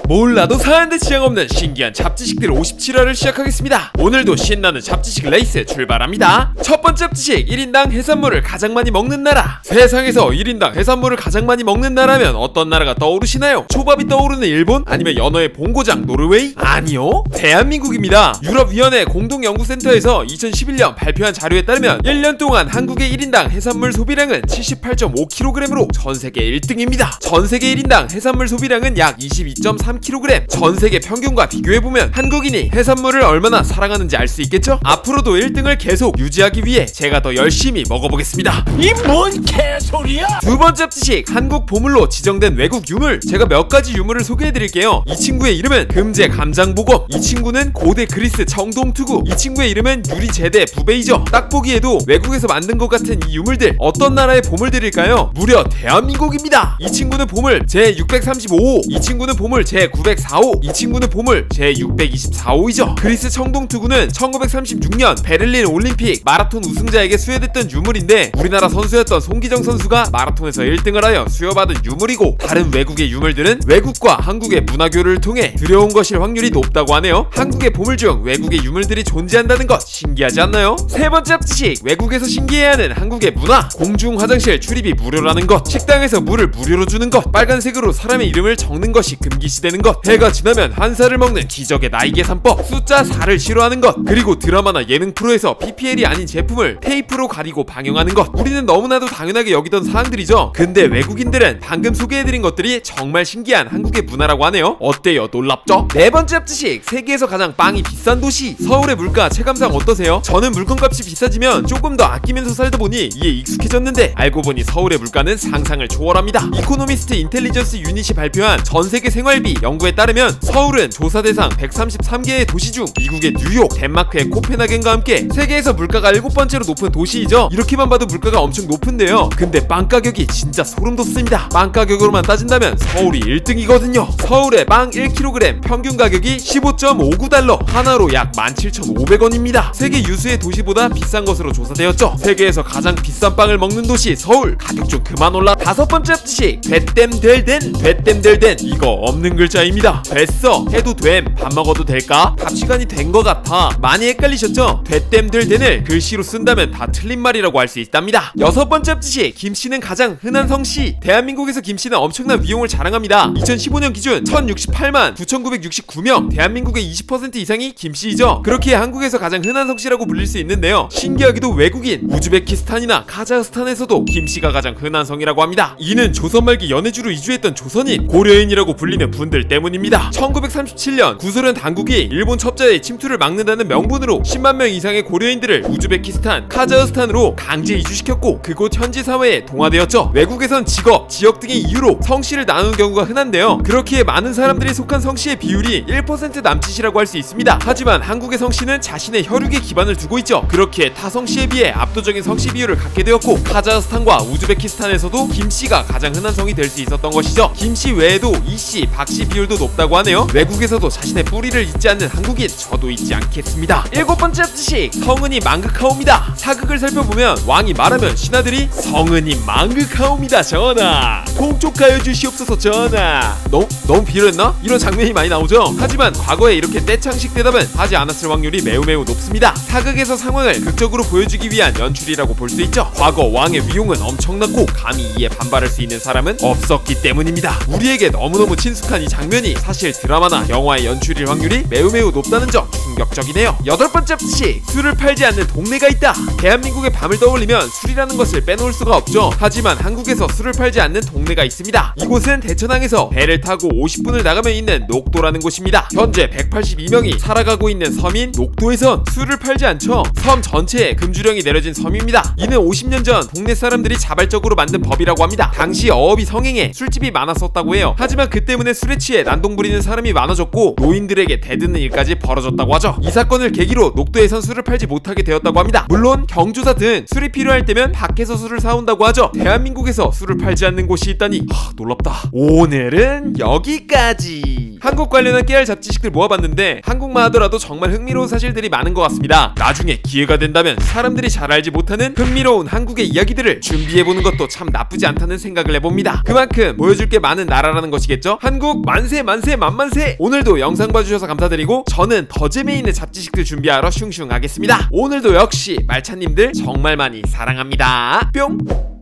몰라도 사는데 지장 없는 신기한 잡지식들 57화를 시작하겠습니다. 오늘도 신나는 잡지식 레이스 출발합니다. 첫 번째 잡지식, 1인당 해산물을 가장 많이 먹는 나라. 세상에서 1인당 해산물을 가장 많이 먹는 나라면 어떤 나라가 떠오르시나요? 초밥이 떠오르는 일본? 아니면 연어의 본고장 노르웨이? 아니요, 대한민국입니다. 유럽위원회 공동연구센터에서 2011년 발표한 자료에 따르면 1년 동안 한국의 1인당 해산물 소비량은 78.5kg으로 전세계 1등입니다. 전세계 1인당 해산물 소비량은 약 22.3kg. 전세계 평균과 비교해보면 한국인이 해산물을 얼마나 사랑하는지 알 수 있겠죠? 앞으로도 1등을 계속 유지하기 위해 제가 더 열심히 먹어보겠습니다. 이 뭔 개소리야? 두 번째 잡지식, 한국 보물로 지정된 외국 유물. 제가 몇 가지 유물을 소개해드릴게요. 이 친구의 이름은 금제 감장보검. 이 친구는 고대 그리스 청동투구. 이 친구의 이름은 유리제대 부베이저. 딱 보기에도 외국에서 만든 것 같은 이 유물들 어떤 나라의 보물들일까요? 무려 대한민국입니다. 이 친구는 보물 제635호, 이 친구는 보물 제904호, 이 친구는 보물 제624호이죠. 그리스 청동투구는 1936년 베를린 올림픽 마라톤 우승자에게 수여됐던 유물인데 우리나라 선수였던 송기정 선수가 마라톤에서 1등을 하여 수여받은 유물이고, 다른 외국의 유물들은 외국과 한국의 문화교류를 통해 들여온 것일 확률이 높다고 하네요. 한국의 보물 중 외국의 유물들이 존재한다는 것 신기하지 않나요? 세 번째 잡지식, 외국에서 신기해하는 한국의 문화. 공중 화장실 출입이 무료라는 것, 식당에서 물을 무료로 주는 것, 빨간색으로 사람의 이름을 적는 것이 금기시되는 것, 해가 지나면 한 살을 먹는 기적의 나이 계산법, 숫자 4를 싫어하는 것, 그리고 드라마나 예능 프로에서 PPL이 아닌 제품을 테이프로 가리고 방영하는 것. 우리는 너무나도 당연하게 여기던 사항들이죠. 근데 외국인들은 방금 소개해드린 것들이 정말 신기한 한국의 문화라고 하네요. 어때요? 놀랍죠? 네 번째 잡지식, 세계에서 가장 빵이 비싼 도시. 서울의 물가 체감상 어떠세요? 저는 물건값이 비싸지면 조금 더 아끼면서 살다 보니 이에 익숙해졌는데 알고 보니 서울의 물가는 상상을 초월합니다. 이코노미스트 인텔리전스 유닛이 발표한 전세계 생활비 연구에 따르면 서울은 조사 대상 133개의 도시 중 미국의 뉴욕, 덴마크의 코펜하겐과 함께 세계에서 물가가 7번째로 높은 도시이죠. 이렇게만 봐도 물가가 엄청 높은데요. 근데 빵 가격이 진짜 소름 돋습니다. 빵 가격으로만 따진다면 서울이 1등이거든요. 서울의 빵 1kg 평균 가격이 15.59달러, 하나로 약 17,500원입니다. 세계 유수의 도시보다 비싼 것으로 조사되었죠. 세계에서 가장 비싼 빵을 먹는 도시 서울. 가격 좀 그만 올라. 다섯 번째 잡지식, 되댐될된. 되댐될된, 이거 없는 글자입니다. 됐어 해도 됨, 밥 먹어도 될까? 답 시간이 된 것 같아. 많이 헷갈리셨죠? 되댐될된을 글씨로 쓴다면 다 틀린 말이라고 할 수 있답니다. 여섯 번째 잡지식, 김씨는 가장 흔한 성씨. 대한민국에서 김씨는 엄청난 위용을 자랑합니다. 2015년 기준 1068만 9969명, 대한민국의 20% 이상이 김씨이죠. 그렇기에 한국에서 가장 흔한 성씨라고 불릴 수 있는데요. 신기하게도 외국인 우즈베키스탄이나 카자흐스탄에서도 김씨가 가장 흔한 성이라고 합니다. 이는 조선 말기 연해주로 이주했던 조선인, 고려인이라고 불리는 분들 때문입니다. 1937년 구소련 당국이 일본 첩자의 침투를 막는다는 명분으로 10만 명 이상의 고려인들을 우즈베키스탄, 카자흐스탄으로 강제 이주시켰고 그곳 현지 사회에 동화되었죠. 외국에선 직업, 지역 등의 이유로 성씨를 나누는 경우가 흔한데요. 그렇기에 많은 사람들이 속한 성씨의 비율이 1% 남짓이라고 할 수 있습니다. 하지만 한국의 성씨는 자신의 혈육에 기반을 두고 있죠. 그렇기에 타 성씨에 비해 압도적인 성씨 비율을 갖게 되었고, 카자흐스탄과 우즈베키스탄에서도 김씨가 가장 흔한 성이 될 수 있었던 것이죠. 김씨 외에도 이씨, 박씨 비율도 높다고 하네요. 외국에서도 자신의 뿌리를 잊지 않는 한국인, 저도 잊지 않겠습니다. 일곱 번째 잡지식, 성은이 망극하옵니다. 사극을 살펴보면 왕이 말하면 신하들이 성은이 망극하옵니다 전하, 통촉하여 주시옵소서 전하. 너무 비열했나? 이런 장면이 많이 나오죠. 하지만 과거에 이렇게 떼창식 대답은 하지 않았을 확률이 매우 높습니다. 사극에서 상황을 극적으로 보여주기 위한 연출이라고 볼 수 있죠. 과거 왕의 위용은 엄청났고 감히 이에 반발할 수 있는 사람은 없었기 때문입니다. 우리에게 너무너무 친숙한 이 장면이 사실 드라마나 영화의 연출일 확률이 매우 높다는 점 충격적이네요. 여덟 번째 잡지식, 술을 팔지 않는 동네가 있다. 대한민국의 밤을 떠올리면 술이라는 것을 빼놓을 수가 없죠. 하지만 한국에서 술을 팔지 않는 동네가 있습니다. 이곳은 대천항에서 배를 타고 50분을 나가면 있는 녹도라는 곳입니다. 현재 182명이 살아가고 있는 섬인 녹도에선 술을 팔지 않죠. 섬 전체에 금주령이 내려진 섬입니다. 이는 50년 전 동네 사람들이 자발적으로 만든 법이라고 합니다. 당시 어업이 성행해 술집이 많았었다고 해요. 하지만 그 때문에 술에 취해 난동 부리는 사람이 많아졌고 노인들에게 대드는 일까지 벌어졌다고 하죠. 이 사건을 계기로 녹도에선 술을 팔지 못하게 되었다고 합니다. 물론 경조사 등 술이 필요할 때면 밖에서 술을 사온다고 하죠. 대한민국에서 술을 팔지 않는 곳이 있다니 놀랍다. 오늘은 여기까지. 한국 관련한 깨알 잡지식들 모아봤는데 한국만 하더라도 정말 흥미로운 사실들이 많은 것 같습니다. 나중에 기회가 된다면 사람들이 잘 알지 못하는 흥미로운 한국의 이야기들을 준비해보는 것도 참 나쁘지 않다는 생각을 해봅니다. 그만큼 보여줄 게 많은 나라라는 것이겠죠? 한국 만세 만세 만만세! 오늘도 영상 봐주셔서 감사드리고 저는 더 재미있는 잡지식들 준비하러 슝슝 하겠습니다. 오늘도 역시 말차님들 정말 많이 사랑합니다. 뿅!